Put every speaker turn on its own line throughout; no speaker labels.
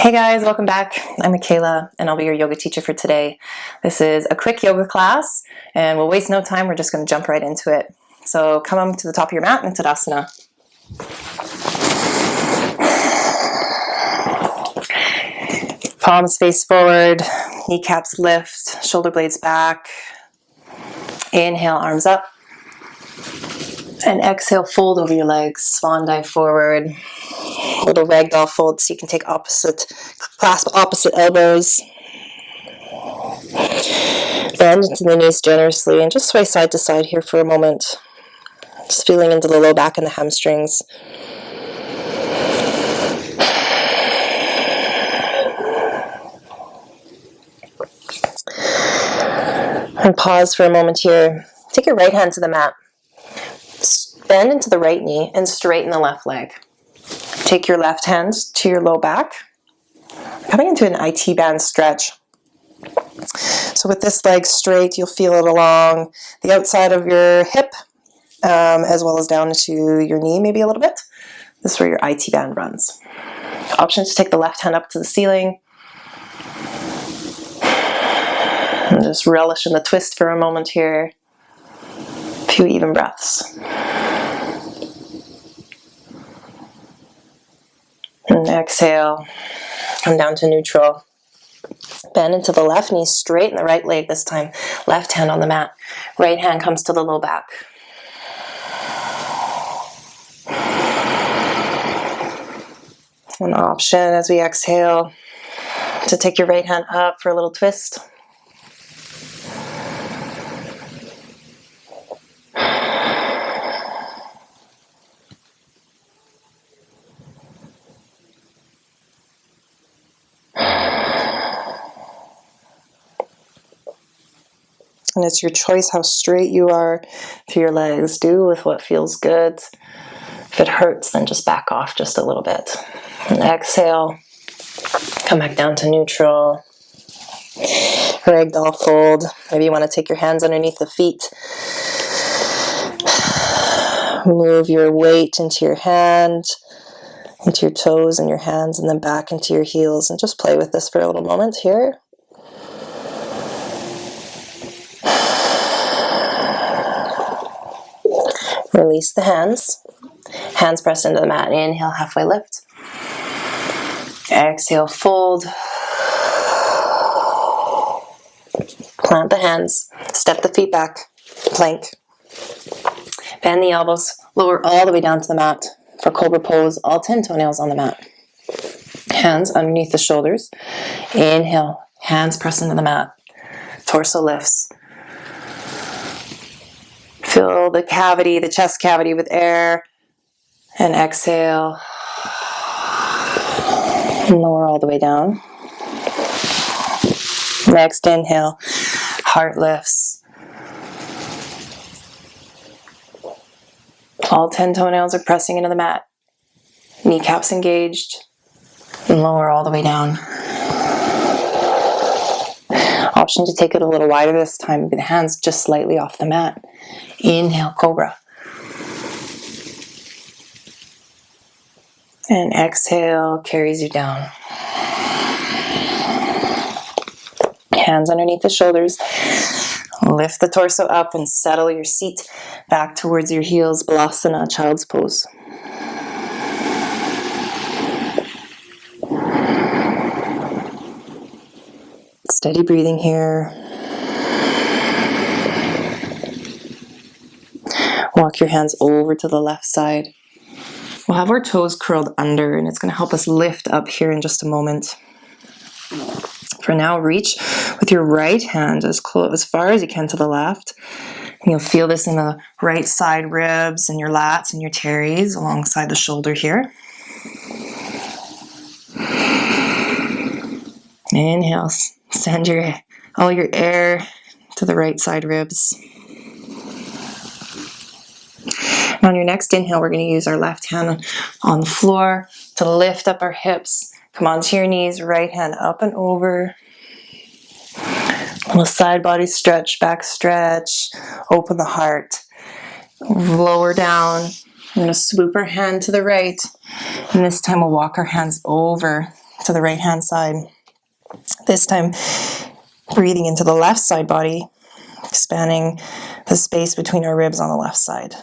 Hey guys, welcome back. I'm Michaela and I'll be your yoga teacher for today. This is a quick yoga class and we'll waste no time. We're just going to jump right into it. So come on to the top of your mat in Skandasana. Palms face forward, kneecaps lift, shoulder blades back. Inhale, arms up. And exhale, fold over your legs, swan dive forward. Little Ragdoll Fold so you can take clasp opposite elbows. Bend into the knees generously and just sway side to side here for a moment. Just feeling into the low back and the hamstrings. And pause for a moment here. Take your right hand to the mat. Bend into the right knee and straighten the left leg. Take your left hand to your low back. Coming into an IT band stretch. So with this leg straight, you'll feel it along the outside of your hip, as well as down into your knee maybe a little bit. This is where your IT band runs. Option to take the left hand up to the ceiling. And just relish in the twist for a moment here. A few even breaths. And exhale, come down to neutral. Bend into the left knee, straighten the right leg this time. Left hand on the mat. Right hand comes to the low back. An option as we exhale to take your right hand up for a little twist. And it's your choice how straight you are through your legs. Do with what feels good. If it hurts, then just back off just a little bit. And exhale. Come back down to neutral. Ragdoll Fold. Maybe you want to take your hands underneath the feet. Move your weight into your hand, into your toes and your hands, and then back into your heels. And just play with this for a little moment here. Release the hands. Hands pressed into the mat. Inhale, halfway lift. Exhale, fold. Plant the hands. Step the feet back. Plank. Bend the elbows. Lower all the way down to the mat. For Cobra Pose, all 10 toenails on the mat. Hands underneath the shoulders. Inhale. Hands press into the mat. Torso lifts. Fill the cavity, the chest cavity with air. And exhale. And lower all the way down. Next inhale. Heart lifts. All 10 toenails are pressing into the mat. Kneecaps engaged. And lower all the way down. Option to take it a little wider this time. Maybe the hands just slightly off the mat. Inhale, Cobra. And exhale carries you down. Hands underneath the shoulders. Lift the torso up and settle your seat back towards your heels. Balasana, child's pose. Steady breathing here. Walk your hands over to the left side. We'll have our toes curled under and it's going to help us lift up here in just a moment. For now, reach with your right hand as far as you can to the left. And you'll feel this in the right side ribs and your lats and your teres alongside the shoulder here. Inhale, send all your air to the right side ribs. And on your next inhale, we're going to use our left hand on the floor to lift up our hips. Come onto your knees, right hand up and over. Little side body stretch, back stretch. Open the heart. Lower down. I'm going to swoop our hand to the right. And this time we'll walk our hands over to the right hand side. This time, breathing into the left side body, expanding the space between our ribs on the left side.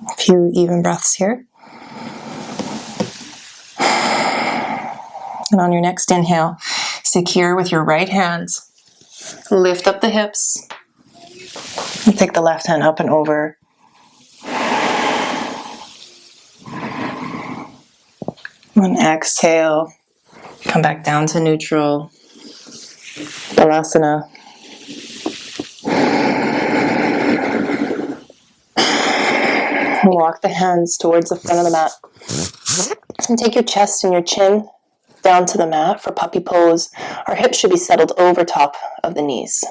A few even breaths here. And on your next inhale, secure with your right hand. Lift up the hips. And take the left hand up and over. And exhale. Come back down to neutral. Balasana. Walk the hands towards the front of the mat. And take your chest and your chin down to the mat for puppy pose. Our hips should be settled over top of the knees.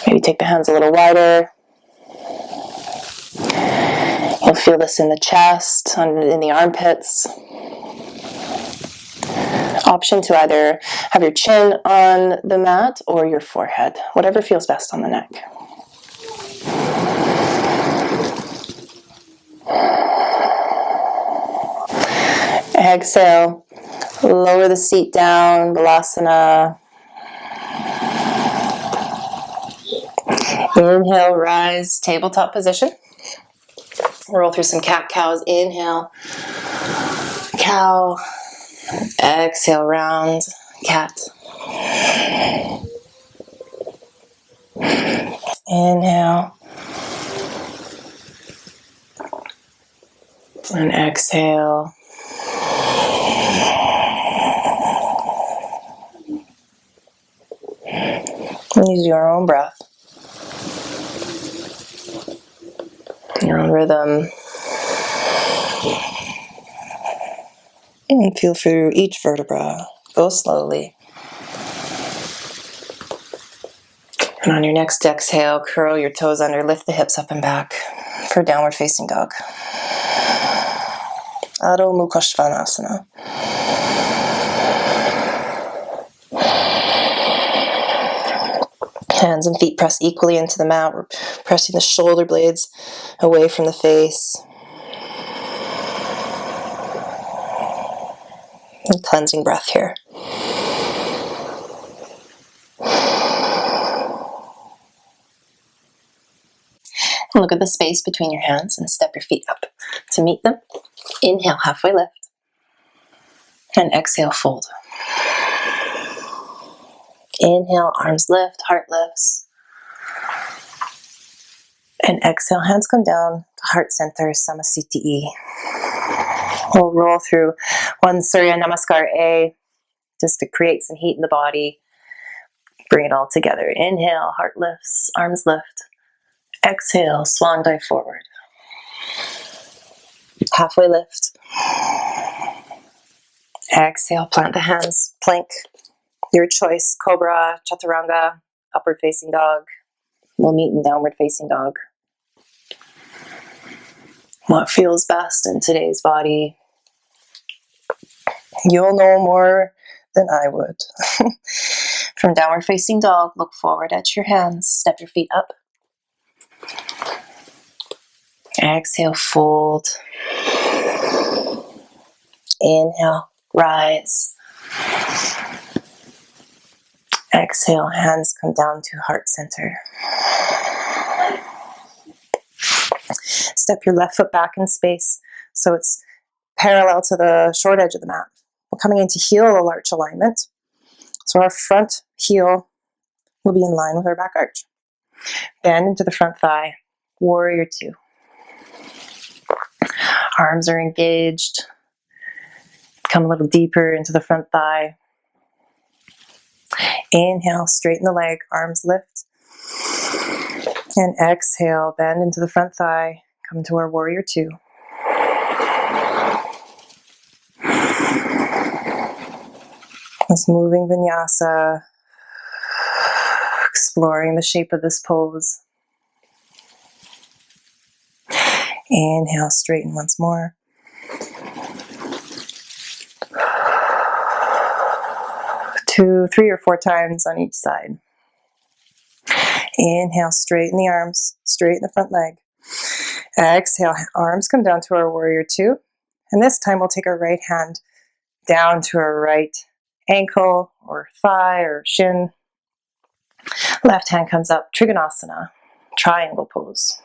Maybe take the hands a little wider. You'll feel this in the chest, in the armpits. Option to either have your chin on the mat or your forehead, whatever feels best on the neck. Exhale, lower the seat down, Balasana. Inhale, rise, tabletop position. Roll through some cat-cows. Inhale, cow. Exhale, round, cat. Inhale. And exhale. Use your own breath, your own rhythm. And feel through each vertebra. Go slowly. And on your next exhale, curl your toes under, lift the hips up and back for downward facing dog. Adho Mukha Svanasana. Hands and feet press equally into the mat. We're pressing the shoulder blades away from the face. And cleansing breath here. And look at the space between your hands and step your feet up to meet them. Inhale, halfway lift. And exhale, fold. Inhale, arms lift, heart lifts. And exhale, hands come down to heart center, Samasthiti. We'll roll through one Surya Namaskar A, just to create some heat in the body. Bring it all together. Inhale, heart lifts, arms lift. Exhale, swan dive forward. Halfway lift. Exhale, plant the hands, plank. Your choice, Cobra, Chaturanga, upward facing dog. We'll meet in downward facing dog. What feels best in today's body? You'll know more than I would. From downward facing dog, look forward at your hands, step your feet up. Exhale, fold. Inhale, rise. Exhale, hands come down to heart center. Step your left foot back in space so it's parallel to the short edge of the mat. We're coming into heel arch alignment. So our front heel will be in line with our back arch. Bend into the front thigh. Warrior two. Arms are engaged. Come a little deeper into the front thigh. Inhale, straighten the leg, arms lift. And exhale, bend into the front thigh. Come to our warrior two. This moving vinyasa, exploring the shape of this pose. Inhale, straighten once more. 2, 3, or 4 times on each side.
Inhale, straighten the arms, straighten the front leg. Exhale, arms come down to our warrior two. And this time we'll take our right hand down to our right ankle or thigh or shin. Left hand comes up, Trikonasana, triangle pose.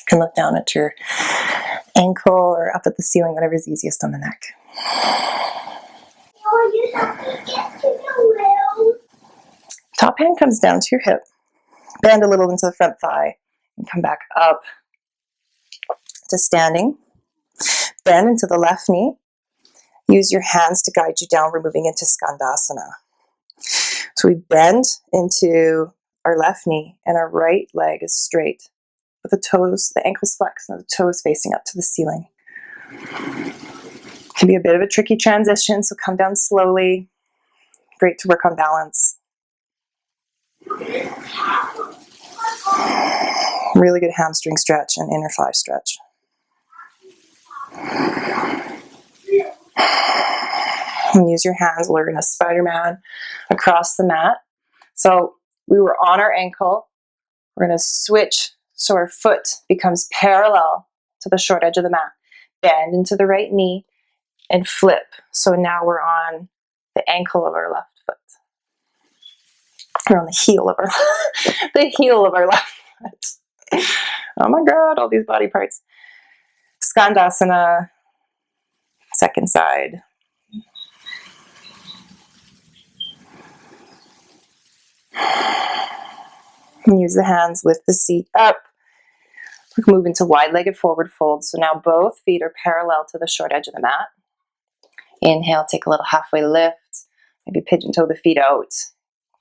You can look down at your ankle or up at the ceiling, whatever's easiest on the neck. Top hand comes down to your hip. Bend a little into the front thigh and come back up to standing. Bend into the left knee. Use your hands to guide you down. We're moving into Skandasana. So we bend into our left knee and our right leg is straight with the toes, the ankles flexed and the toes facing up to the ceiling. Can be a bit of a tricky transition, so come down slowly. Great to work on balance. Really good hamstring stretch and inner thigh stretch. And use your hands. We're going to Spider-Man across the mat. So we were on our ankle. We're going to switch so our foot becomes parallel to the short edge of the mat. Bend into the right knee and flip. So now we're on the ankle of our left foot. We're on the heel of our the heel of our left foot. Oh my God, all these body parts. Skandasana, second side. And use the hands, lift the seat up. Move into wide-legged forward fold. So now both feet are parallel to the short edge of the mat. Inhale, take a little halfway lift. Maybe pigeon toe the feet out.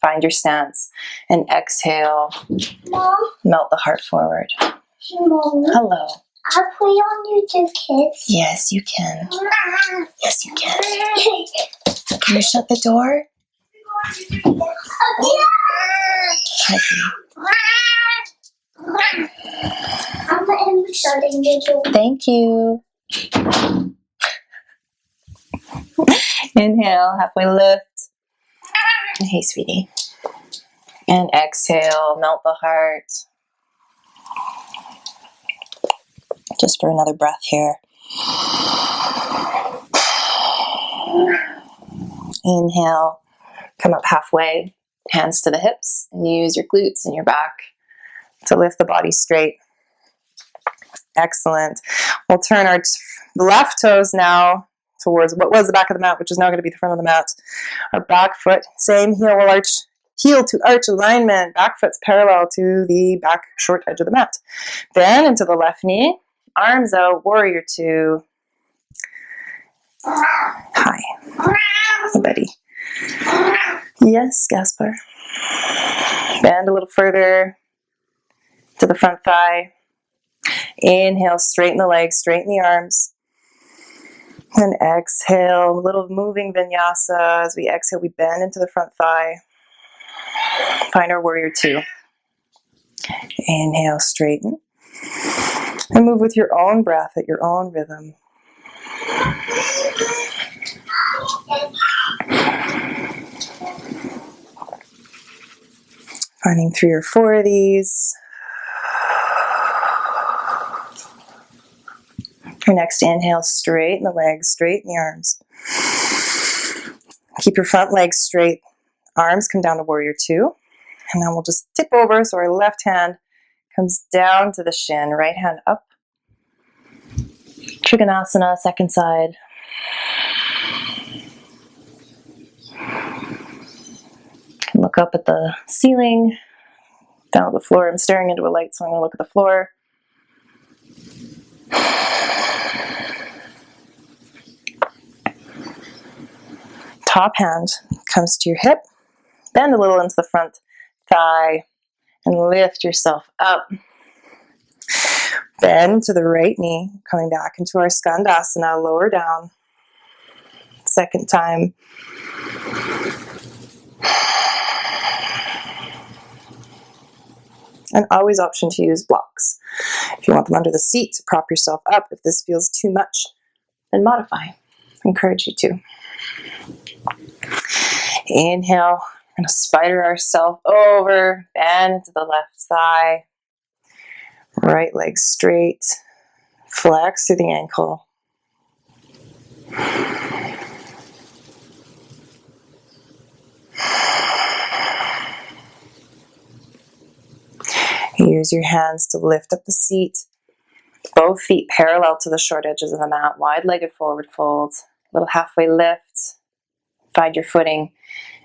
Find your stance. And exhale, Mom, melt the heart forward.
Mom,
Hello.
I'll play on YouTube Kids.
Yes, you can. Yes, you can. Can you shut the door? Hi,
I'm shutting the door.
thank you. Inhale, halfway lift. Hey, sweetie. And exhale, melt the heart. Just for another breath here. Inhale, come up halfway, hands to the hips, and use your glutes and your back to lift the body straight. Excellent. We'll turn our left toes now towards what was the back of the mat, which is now going to be the front of the mat. Our back foot, same heel will arch, heel to arch alignment. Back foot's parallel to the back short edge of the mat. Bend into the left knee, arms out, warrior two. Hi. Hey, buddy. Yes, Gaspar. Bend a little further to the front thigh. Inhale, straighten the legs, straighten the arms. And exhale, a little moving vinyasa. As we exhale, we bend into the front thigh. Find our warrior two. Inhale, straighten. And move with your own breath at your own rhythm. Finding 3 or 4 of these. Your next inhale, straighten the legs, straighten the arms. Keep your front legs straight. Arms come down to warrior two. And then we'll just tip over so our left hand comes down to the shin, right hand up. Trikonasana, second side. Can look up at the ceiling, down at the floor. I'm staring into a light, so I'm going to look at the floor. Top hand comes to your hip. Bend a little into the front thigh and lift yourself up. Bend to the right knee, coming back into our Skandasana, lower down. Second time. And always option to use blocks. If you want them under the seat to prop yourself up, if this feels too much, then modify. Encourage you to. Inhale. We're going to spider ourselves over, bend into the left thigh. Right leg straight. Flex through the ankle. Use your hands to lift up the seat. Both feet parallel to the short edges of the mat. Wide-legged forward fold. Little halfway lift. Find your footing.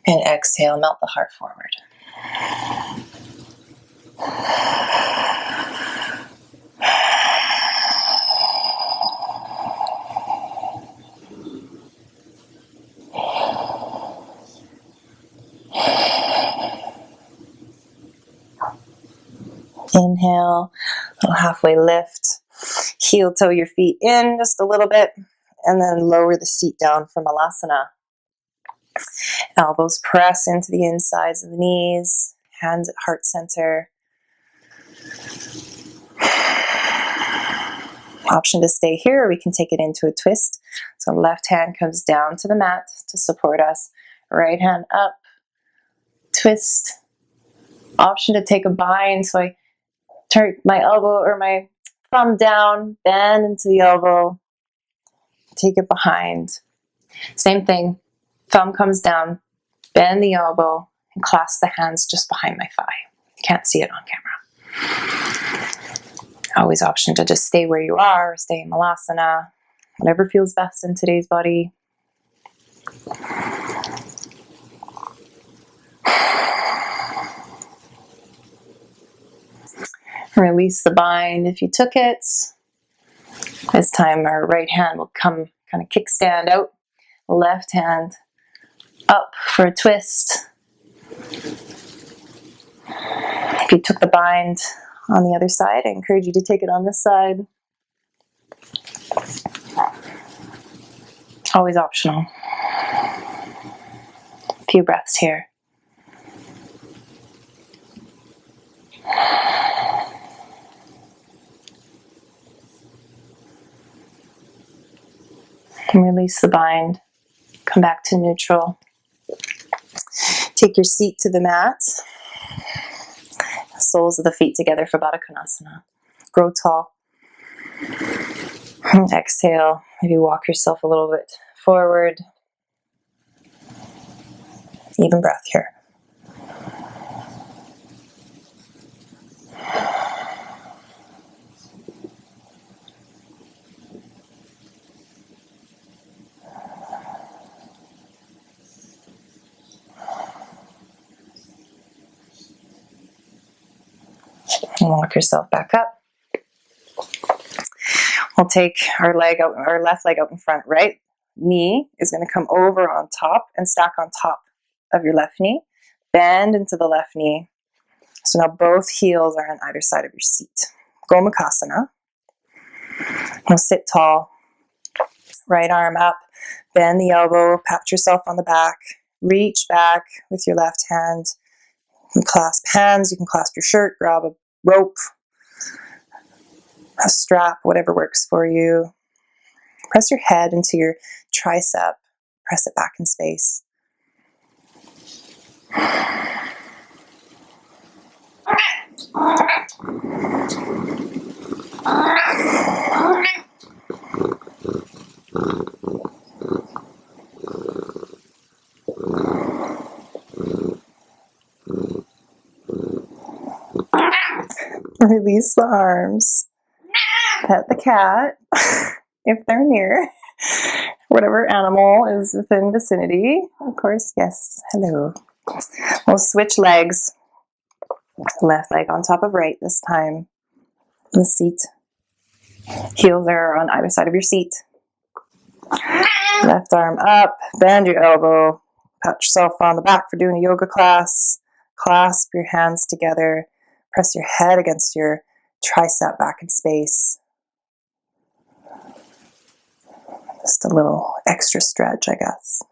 And exhale, melt the heart forward. Inhale, little halfway lift. Heel toe your feet in just a little bit, and then lower the seat down from Balasana. Elbows press into the insides of the knees, hands at heart center. Option to stay here, or we can take it into a twist. So left hand comes down to the mat to support us. Right hand up, twist. Option to take a bind, so I turn my elbow or my thumb down, bend into the elbow, take it behind. Same thing, thumb comes down, bend the elbow, and clasp the hands just behind my thigh. Can't see it on camera. Always option to just stay where you are, or stay in Balasana, whatever feels best in today's body. Release the bind if you took it. This time our right hand will come kind of kickstand out. Left hand up for a twist. If you took the bind on the other side, I encourage you to take it on this side. Always optional. A few breaths here. And release the bind. Come back to neutral. Take your seat to the mat. Soles of the feet together for Balasana. Grow tall. And exhale. Maybe walk yourself a little bit forward. Even breath here. And walk yourself back up. We'll take our left leg out in front. Right knee is going to come over on top and stack on top of your left knee. Bend into the left knee. So now both heels are on either side of your seat. Gomukhasana. We'll sit tall. Right arm up. Bend the elbow. Pat yourself on the back. Reach back with your left hand. You can clasp hands. You can clasp your shirt. Grab a rope, a strap, whatever works for you. Press your head into your tricep. Press it back in space. Release the arms. Pet the cat if they're near. Whatever animal is within vicinity. Of course, yes. Hello. We'll switch legs. Left leg on top of right this time. The seat. Heels are on either side of your seat. Left arm up. Bend your elbow. Pat yourself on the back for doing a yoga class. Clasp your hands together. Press your head against your tricep back in space. Just a little extra stretch, I guess.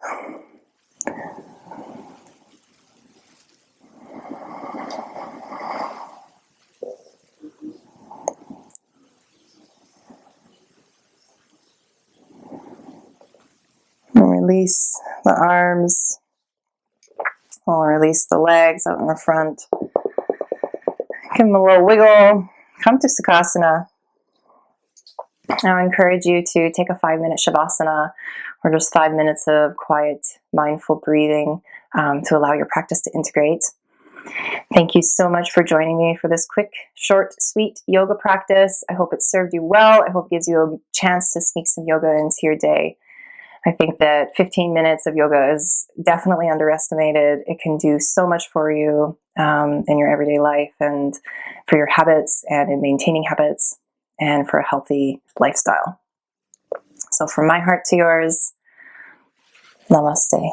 Release the arms. We'll release the legs out in the front. Give them a little wiggle. Come to Sukhasana. Now I encourage you to take a 5-minute Shavasana, or just 5 minutes of quiet, mindful breathing to allow your practice to integrate. Thank you so much for joining me for this quick, short, sweet yoga practice. I hope it served you well. I hope it gives you a chance to sneak some yoga into your day. I think that 15 minutes of yoga is definitely underestimated. It can do so much for you in your everyday life and for your habits and in maintaining habits and for a healthy lifestyle. So from my heart to yours, namaste.